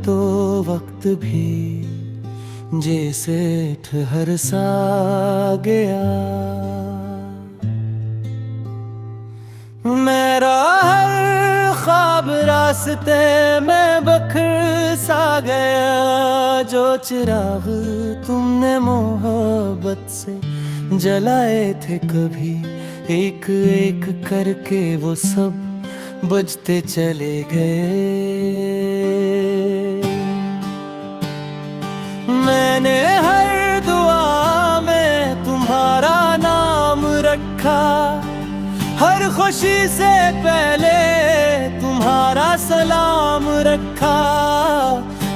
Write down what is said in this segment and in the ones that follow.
तो वक्त भी जैसे ठहर सा गया। मेरा हर ख्वाब रास्ते में बखर सा गया। जो चिराग तुमने मोहब्बत से जलाए थे कभी, एक एक करके वो सब बुझते चले गए। मैंने हर दुआ में तुम्हारा नाम रखा, हर खुशी से पहले तुम्हारा सलाम रखा।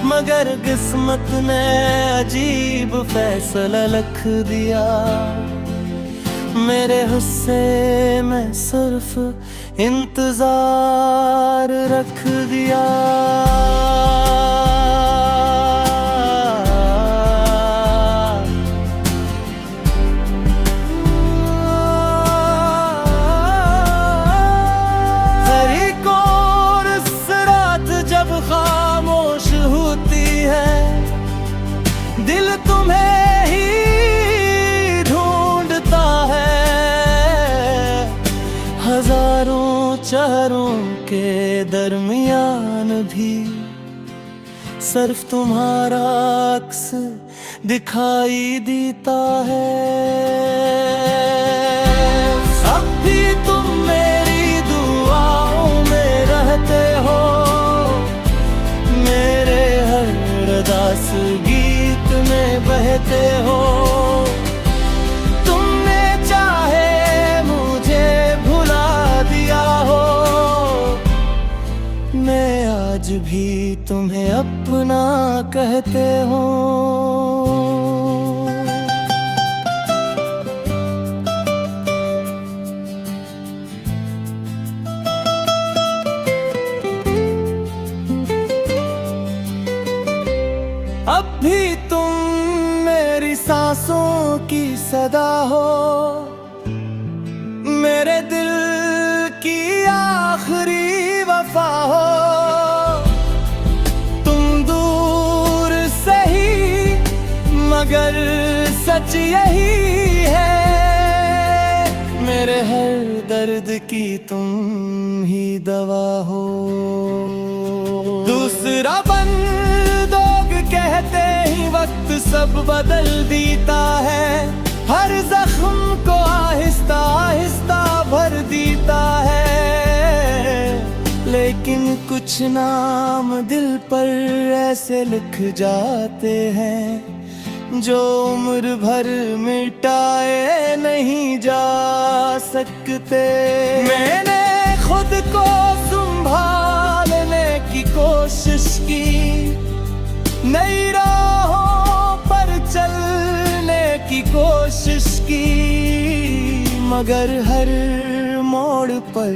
मगर किस्मत ने अजीब फैसला लिख दिया। मेरे हिस्से में सिर्फ इंतजार रख दिया। दिल तुम्हें ही ढूंढता है, हजारों चेहरों के दरमियान भी सिर्फ तुम्हारा अक्स दिखाई देता है। अब भी तुम मेरी दुआओं में रहते हो, मेरे हर उदास गीत में बहते हो। तुमने चाहे मुझे भुला दिया हो, मैं आज भी तुम्हें अपना कहते हो। अब भी तुम मेरी सांसों की सदा हो, मेरे दिल की आखिरी वफा हो। तुम दूर से ही मगर सच यही है, मेरे हर दर्द की तुम ही दवा हो। दूसरा कहते ही वक्त सब बदल देता है, हर जख्म को आहिस्ता आहिस्ता भर देता है। लेकिन कुछ नाम दिल पर ऐसे लिख जाते हैं, जो उम्र भर मिटाए नहीं जा सकते। मैंने खुद को संभालने की कोशिश की, नई राहों पर चलने की कोशिश की, मगर हर मोड़ पर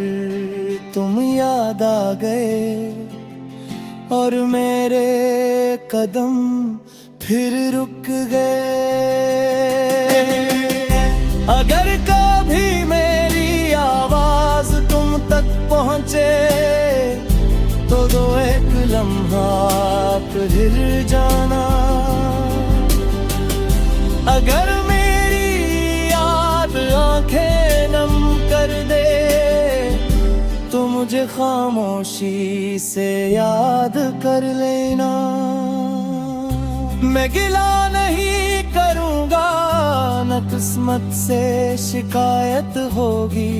तुम याद आ गए और मेरे कदम फिर रुक गए। अगर कभी मेरी आवाज तुम तक पहुंचे तो दो एक लम्हा फिर जाना। अगर मेरी याद आंखें नम कर दे तो मुझे खामोशी से याद कर लेना। मैं गिला नहीं करूंगा, न किस्मत से शिकायत होगी।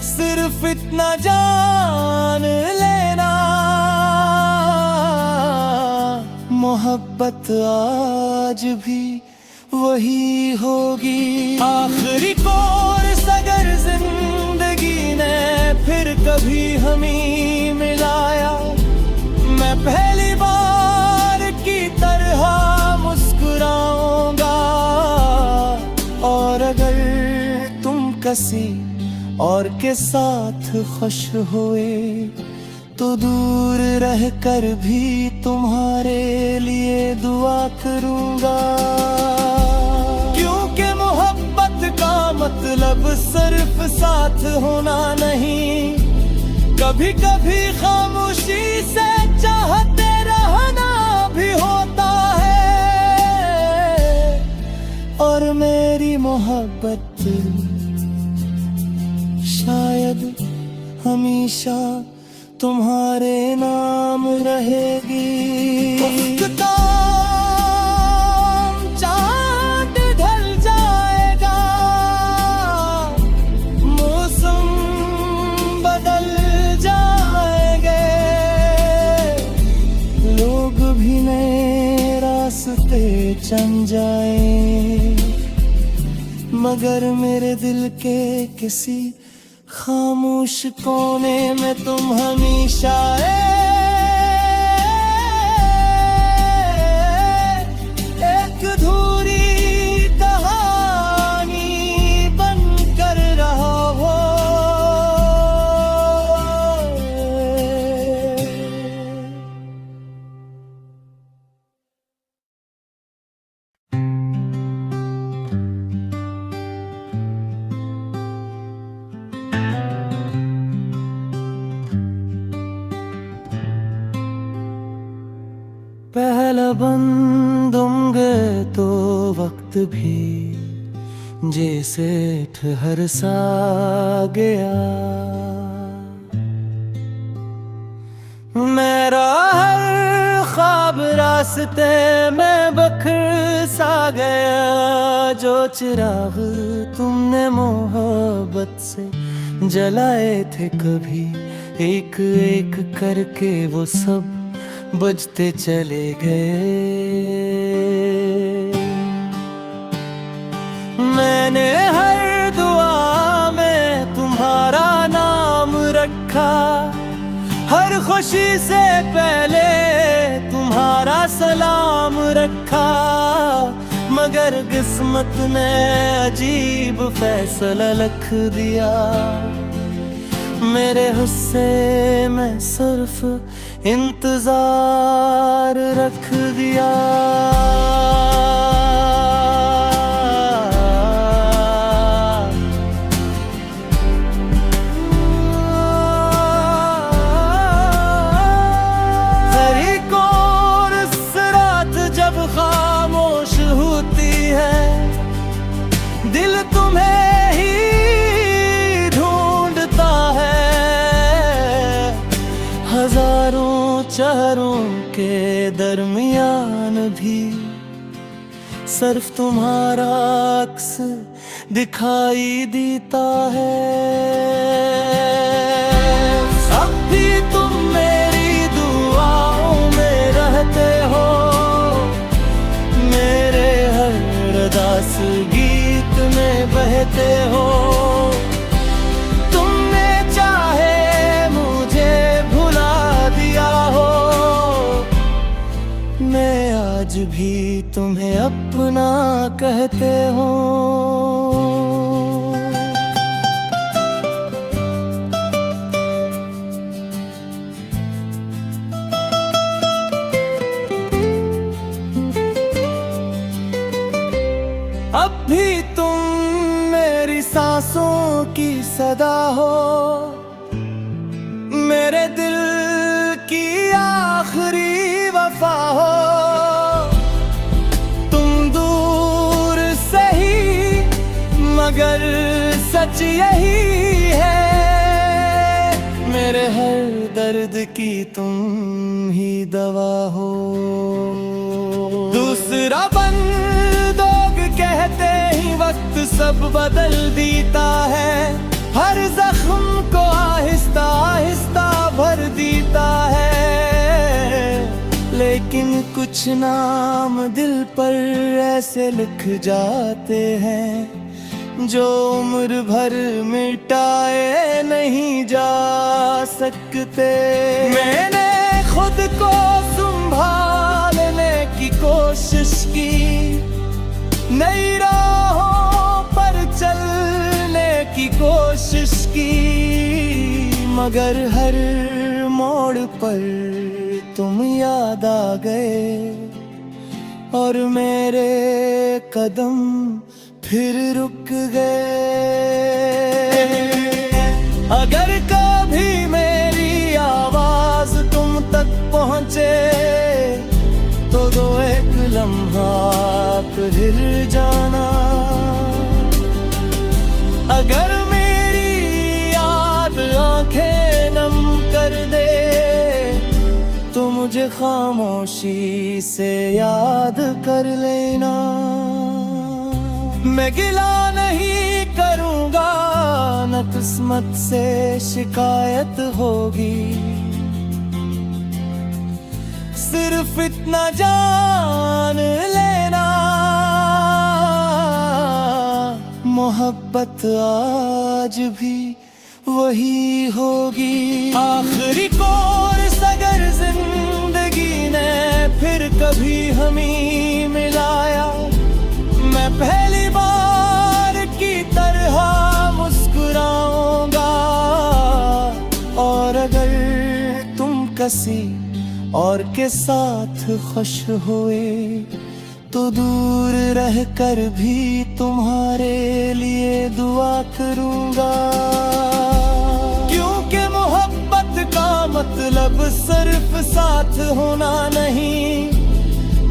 सिर्फ इतना जान लेना, मोहब्बत आज भी वही होगी। आखिरी कोर्स अगर जिंदगी ने फिर कभी हमें मिलाया, मैं पहली बार की तरह मुस्कुराऊंगा। और अगर तुम किसी और के साथ खुश हुए तो दूर रहकर भी तुम्हारे लिए दुआ करूंगा। क्योंकि मोहब्बत का मतलब सिर्फ साथ होना नहीं, कभी कभी खामोशी खातिर शायद हमेशा तुम्हारे नाम रहेगी। चांद ढल जाएगा, मौसम बदल जाएंगे, लोग भी नए रास्ते चुन जाए, मगर मेरे दिल के किसी खामोश कोने में तुम हमेशा एक अधूरी कहानी बनकर रहो हो। पहला बंदूंगे तो वक्त भी जैसे ठहर सा गया, मेरा हर ख्वाब रास्ते में बखर सा गया। जो चिराग तुमने मोहब्बत से जलाए थे कभी, एक एक करके वो सब बुझते चले गए। मैंने हर दुआ में तुम्हारा नाम रखा, हर खुशी से पहले तुम्हारा सलाम रखा, मगर किस्मत ने अजीब फैसला लिख दिया। मेरे गुस्से में सिर्फ इंतजार रख दिया। तेरी कौन इस रात जब खामोश होती है, दिल तुम्हें ही ढूंढता है। हजारों चेहरों के दरमियान भी सिर्फ तुम्हारा अक्स दिखाई देता है। अब भी तुम मेरी दुआओं में रहते हो, मेरे हर उदास गीत में बहते हो। मैं आज भी तुम्हें अपना कहते हो। अब भी तुम मेरी सांसों की सदा हो, मेरे दिल की आखिरी वफा हो। तुम दूर से ही मगर सच यही है, मेरे हर दर्द की तुम ही दवा हो। दूसरा बंदोग कहते ही वक्त सब बदल देता है, हर जख्म को आहिस्ता आहिस्ता भर देता है। लेकिन कुछ नाम दिल पर ऐसे लिख जाते हैं जो उम्र भर मिटाए नहीं जा सकते। मैंने खुद को संभालने की कोशिश की, नई राहों पर चलने की कोशिश की, मगर हर मोड़ पर तुम याद आ गए और मेरे कदम फिर रुक गए। अगर कभी मेरी आवाज तुम तक पहुंचे तो दो एक लम्हा फिर जाना। खामोशी से याद कर लेना। मैं गिला नहीं करूँगा, न किस्मत से शिकायत होगी। सिर्फ इतना जान लेना, मोहब्बत आज भी वही होगी। आखिरी कोर्स अगर जिंदगी ने फिर कभी हमें मिलाया, मैं पहली बार की तरह मुस्कुराऊंगा। और अगर तुम किसी और के साथ खुश हुए, तो दूर रहकर भी तुम्हारे लिए दुआ करूंगा। क्योंकि मोहब्बत का मतलब सिर्फ साथ होना नहीं,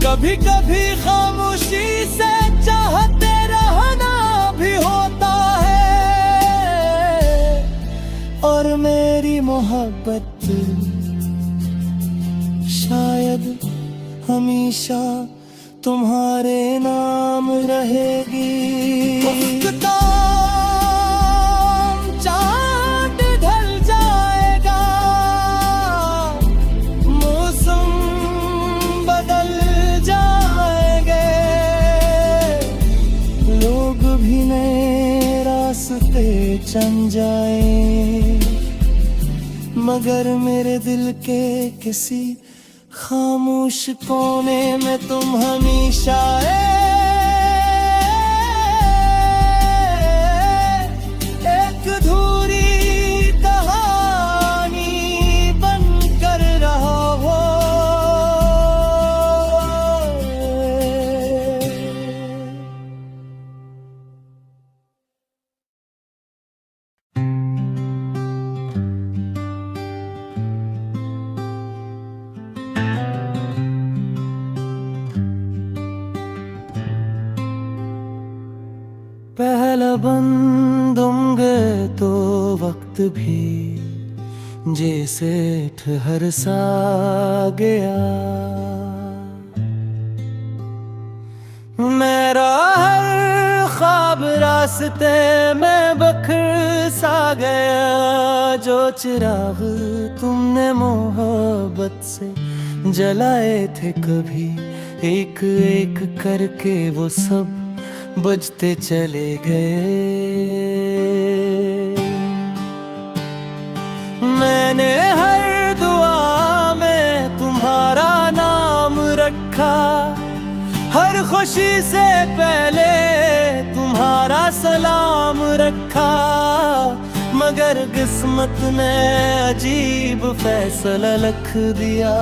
कभी कभी खामोशी से चाहते रहना भी होता है। और मेरी मोहब्बत शायद हमेशा तुम्हारे नाम रहेगी। चांद ढल जाएगा, मौसम बदल जाएंगे, लोग भी नए रास्ते चुन जाए, मगर मेरे दिल के किसी खामोश कोने में तुम हमेशा एक अधूरी कहानी बनकर रहा हो। पहला बंदूंगे तो वक्त भी जैसे ठहर सा गया। मेरा हर ख्वाब रास्ते में बखर सा गया। जो चिराग तुमने मोहब्बत से जलाए थे कभी, एक एक करके वो सब बुझते चले गए। मैंने हर दुआ में तुम्हारा नाम रखा, हर खुशी से पहले तुम्हारा सलाम रखा। मगर किस्मत ने अजीब फैसला लिख दिया,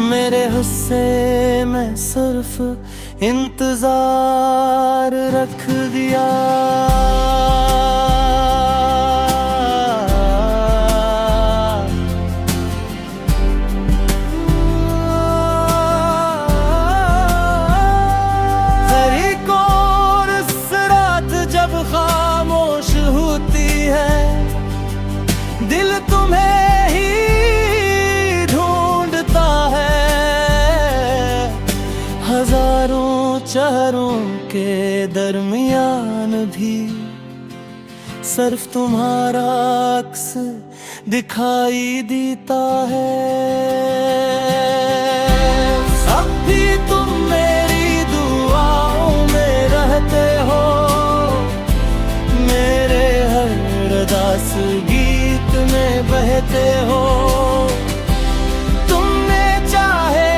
मेरे हिस्से में सिर्फ इंतजार रख दिया। जब खामोश होती है, दिल तुम्हें ही ढूंढता है। हजारों चेहरों के दरमियान भी सिर्फ तुम्हारा अक्स दिखाई देता है। अब भी तुम मेरी दुआओं में रहते हो, मेरे हर उदास गीत में बहते हो। तुमने चाहे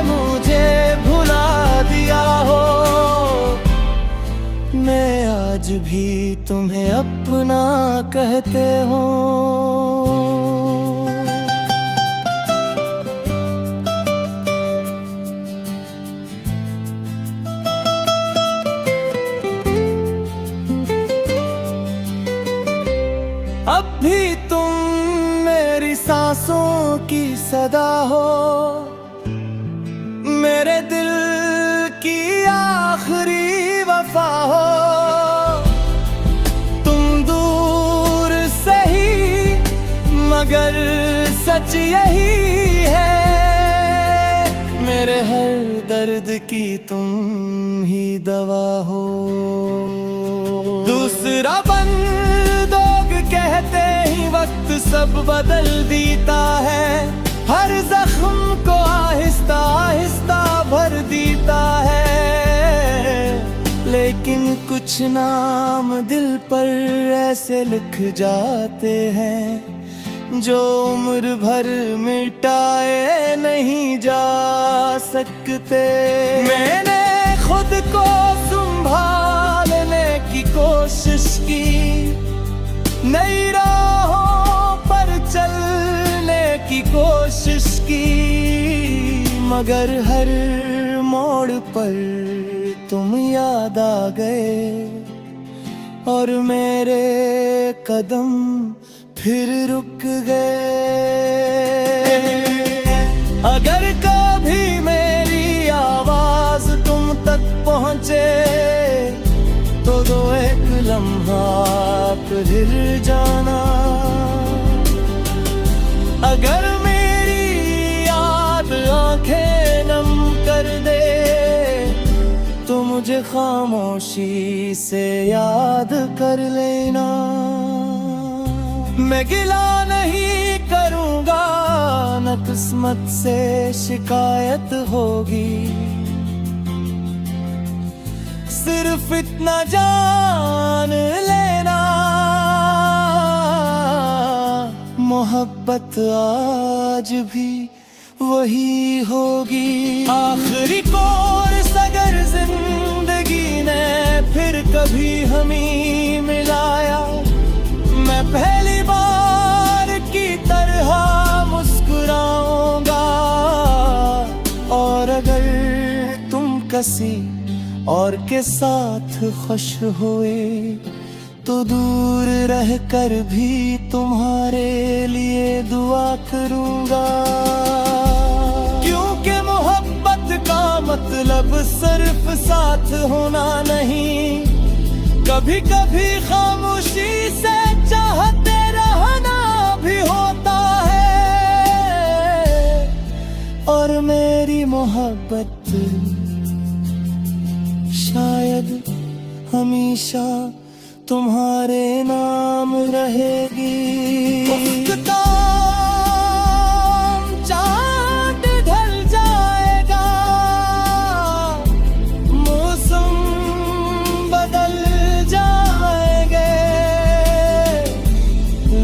मुझे भुला दिया हो, मैं आज भी तुम्हें अपना कहते हो। अब भी तुम मेरी सांसों की सदा हो, मेरे दिल की आखिरी वफा हो। तुम दूर से ही मगर सच यही है, दर्द की तुम ही दवा हो। दूसरा बंदोग कहते ही वक्त सब बदल देता है, हर जख्म को आहिस्ता आहिस्ता भर देता है। लेकिन कुछ नाम दिल पर ऐसे लिख जाते हैं जो उम्र भर मिटाए नहीं जा सकते। मैंने खुद को संभालने की कोशिश की, नई राहों पर चलने की कोशिश की, मगर हर मोड़ पर तुम याद आ गए और मेरे कदम फिर रुक गए। अगर कभी मेरी आवाज तुम तक पहुंचे तो दो एक लम्हा फिर जाना। अगर मेरी याद आंखें नम कर दे तो मुझे खामोशी से याद कर लेना। मैं गिला नहीं करूंगा, न किस्मत से शिकायत होगी, सिर्फ इतना जान लेना मोहब्बत आज भी वही होगी। आखिरी कोर्स अगर जिंदगी ने फिर कभी हमें मिलाया, मैं पहली बार की तरह मुस्कुराऊंगा। और अगर तुम किसी और के साथ खुश हुए तो दूर रहकर भी तुम्हारे लिए दुआ करूंगा। क्योंकि मोहब्बत का मतलब सिर्फ साथ होना नहीं, कभी कभी खामोशी से चाहते रहना भी होता है। और मेरी मोहब्बत शायद हमेशा तुम्हारे नाम रहेगी। चांद ढल जाएगा, मौसम बदल जाएंगे,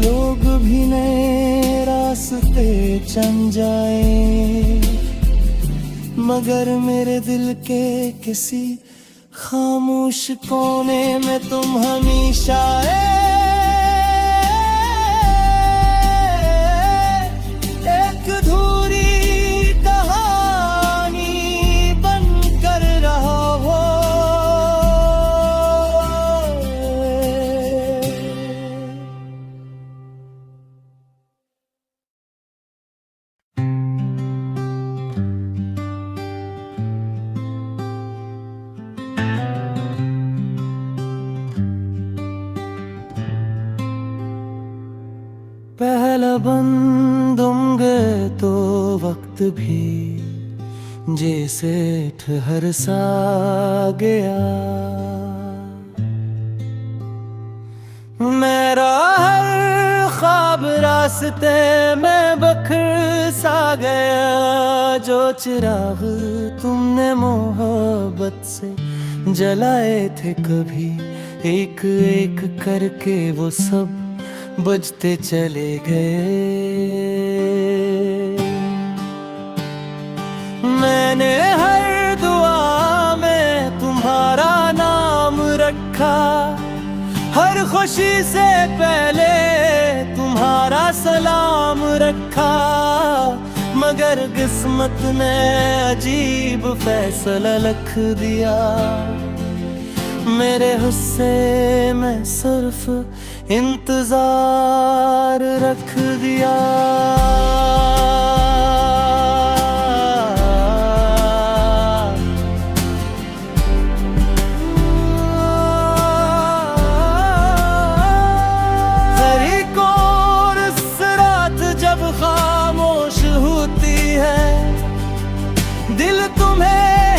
लोग भी नए रास्ते चल जाए, मगर मेरे दिल के किसी खामोश कोने में तुम हमेशा एक अधूरी कहानी बनकर रहो हो। पहला बंदूंगे तो वक्त भी जैसे ठहर सा गया, मेरा हर ख्वाब रास्ते में बखर सा गया। जो चिराग तुमने मोहब्बत से जलाए थे कभी, एक एक करके वो सब बुझते चले गए। मैंने हर दुआ में तुम्हारा नाम रखा, हर खुशी से पहले तुम्हारा सलाम रखा, मगर किस्मत ने अजीब फैसला लिख दिया। मेरे गुस्से में सिर्फ इंतजार रख दिया। और इस रात जब खामोश होती है, दिल तुम्हें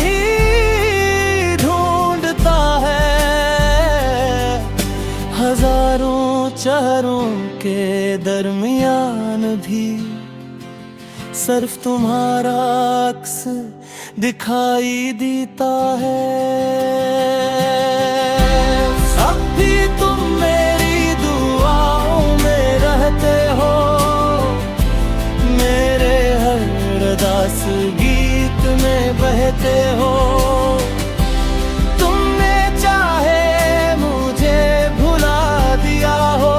सिर्फ तुम्हारा अक्स दिखाई देता है। अब भी तुम मेरी दुआओं में रहते हो, मेरे हर उदास गीत में बहते हो। तुमने चाहे मुझे भुला दिया हो,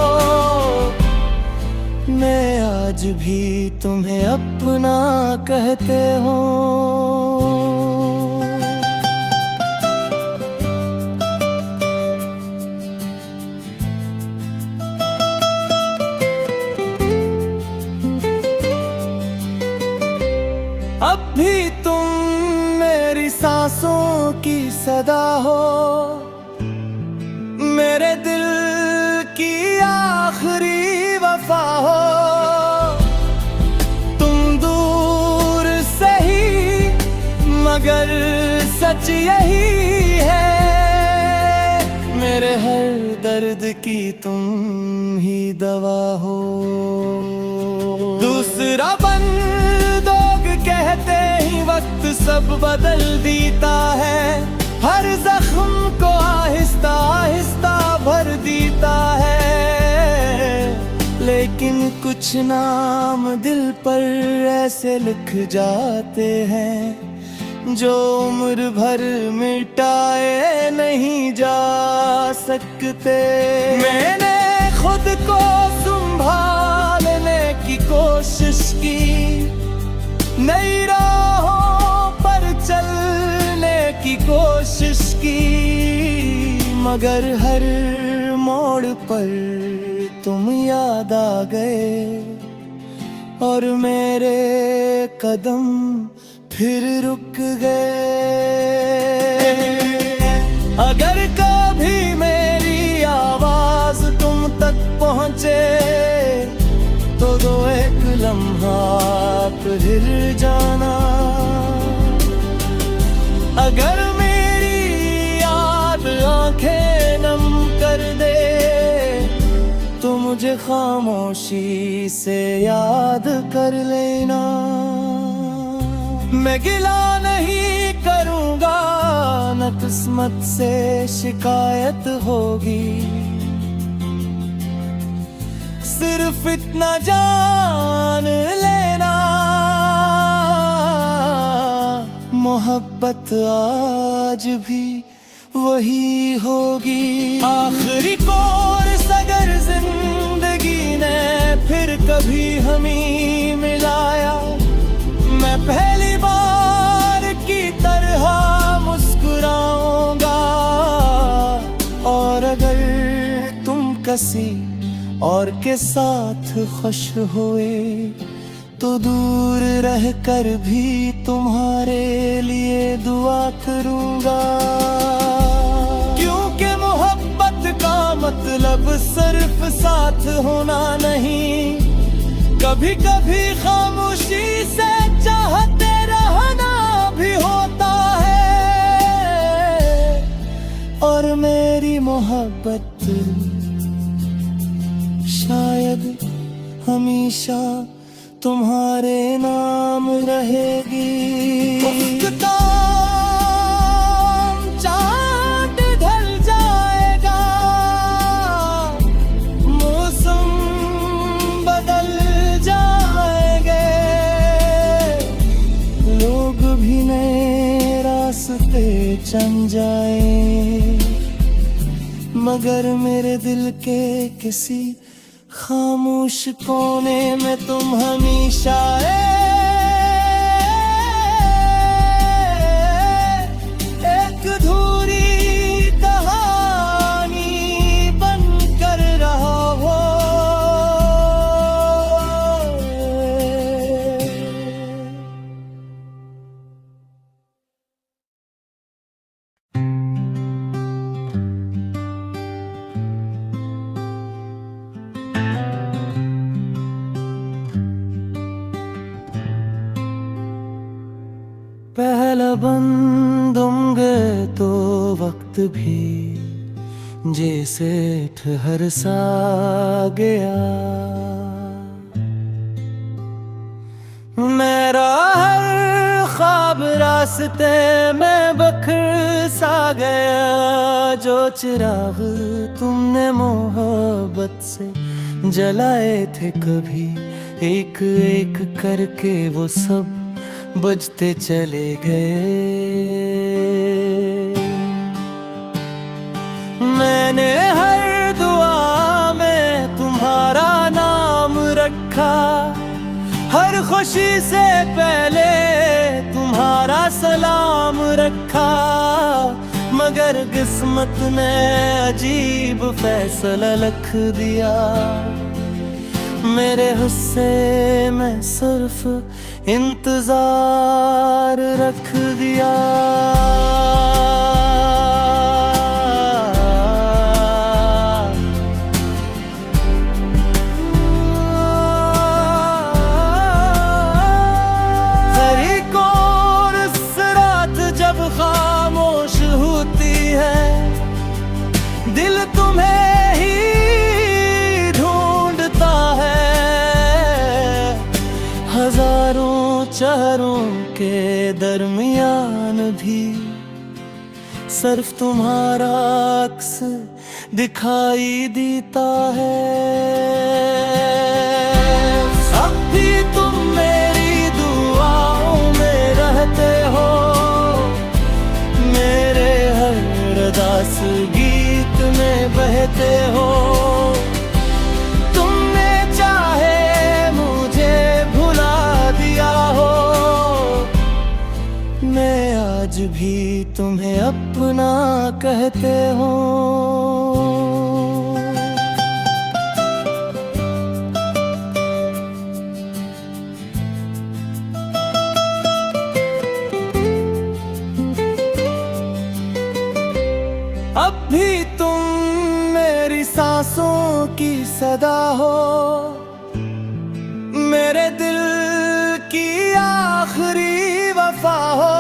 मैं आज भी तुम्हें अपना कहते हो। अब भी तुम मेरी सांसों की सदा हो, मेरे दिल की आखिरी वफा हो। तुम दूर से ही मगर सच यही है, मेरे हर दर्द की तुम ही दवा हो। दूसरा बंदोग कहते ही वक्त सब बदल देता है, हर जख्म को आहिस्ता आहिस्ता भर देता है। लेकिन कुछ नाम दिल पर ऐसे लिख जाते हैं जो उम्र भर मिटाए नहीं जा सकते। मैंने खुद को संभालने की कोशिश की, नई राहों पर चलने की कोशिश की, मगर हर मोड़ पर तुम याद आ गए और मेरे कदम फिर रुक गए। अगर कभी मेरी आवाज तुम तक पहुंचे तो दो एक लम्हा फिर जाना। अगर मेरी याद आंखें नम कर दे तो मुझे खामोशी से याद कर लेना। मैं गिला नहीं करूंगा, न किस्मत से शिकायत होगी, सिर्फ इतना जान लेना मोहब्बत आज भी वही होगी। आखिरी कोर्स अगर जिंदगी ने फिर कभी हमें मिलाया, मैं पहली बार की तरह मुस्कुराऊंगा। और अगर तुम किसी और के साथ खुश हुए तो दूर रहकर भी तुम्हारे लिए दुआ करूंगा। क्योंकि मोहब्बत का मतलब सिर्फ साथ होना नहीं, कभी कभी खामोशी से चाहते रहना भी होता है। और मेरी मोहब्बत शायद हमेशा तुम्हारे नाम रहेगी। चांद ढल जाएगा, मौसम बदल जाएंगे, लोग भी नए रास्ते चल जाए, मगर मेरे दिल के किसी खामोश कोने में तुम हमेशा एक अधूरी कहानी बनकर रहा हो। पहला बंदूंगे तो वक्त भी जैसे ठहर सा गया। मेरा हर ख्वाब रास्ते में बखर सा गया, जो चिराग तुमने मोहब्बत से जलाए थे कभी, एक एक करके वो सब बुझते चले गए। मैंने हर दुआ में तुम्हारा नाम रखा, हर खुशी से पहले तुम्हारा सलाम रखा, मगर किस्मत ने अजीब फैसला लिख दिया। मेरे हिस्से में सिर्फ इंतजार रख दिया। खामोश होती है, दिल तुम्हें ही ढूंढता है। हजारों चेहरों के दरमियान भी सिर्फ तुम्हारा अक्स दिखाई देता है। अब भी तुम मेरी दुआओं में रहते हो, दास गीत में बहते हो। तुमने चाहे मुझे भुला दिया हो, मैं आज भी तुम्हें अपना कहते हो। अब भी तुम मेरी सांसों की सदा हो, मेरे दिल की आखिरी वफा हो।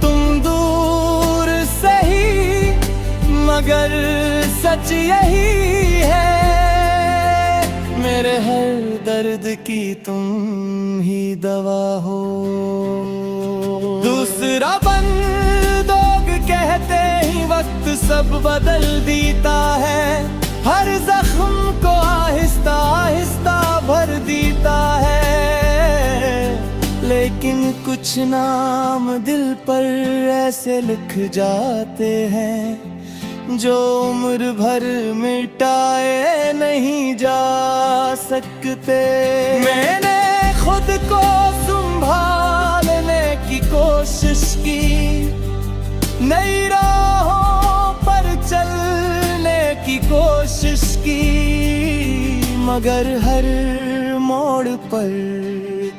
तुम दूर से ही मगर सच यही है, मेरे हर दर्द की तुम ही दवा हो। दूसरा कहते ही वक्त सब बदल देता है, हर जख्म को आहिस्ता आहिस्ता भर देता है। लेकिन कुछ नाम दिल पर ऐसे लिख जाते हैं, जो उम्र भर मिटाए नहीं जा सकते। मैंने खुद को संभालने की कोशिश की, नई राहों पर चलने की कोशिश की, मगर हर मोड़ पर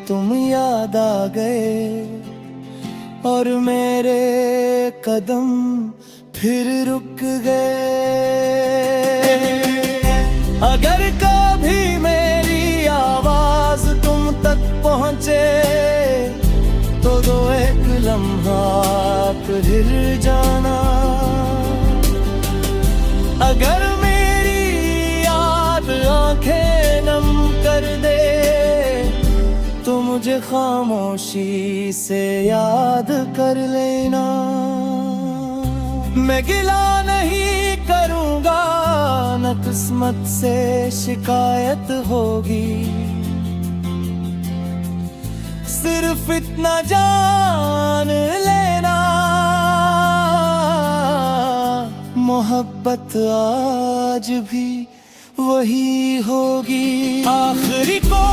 तुम याद आ गए और मेरे कदम फिर रुक गए। अगर कभी मेरी आवाज तुम तक पहुंचे, तो दो एक लम्हा फिर जाना। अगर मेरी याद आंखें नम कर दे, तो मुझे खामोशी से याद कर लेना। मैं गिला नहीं करूंगा, न किस्मत से शिकायत होगी, सिर्फ इतना जान लेना, मोहब्बत आज भी वही होगी। आखिरी को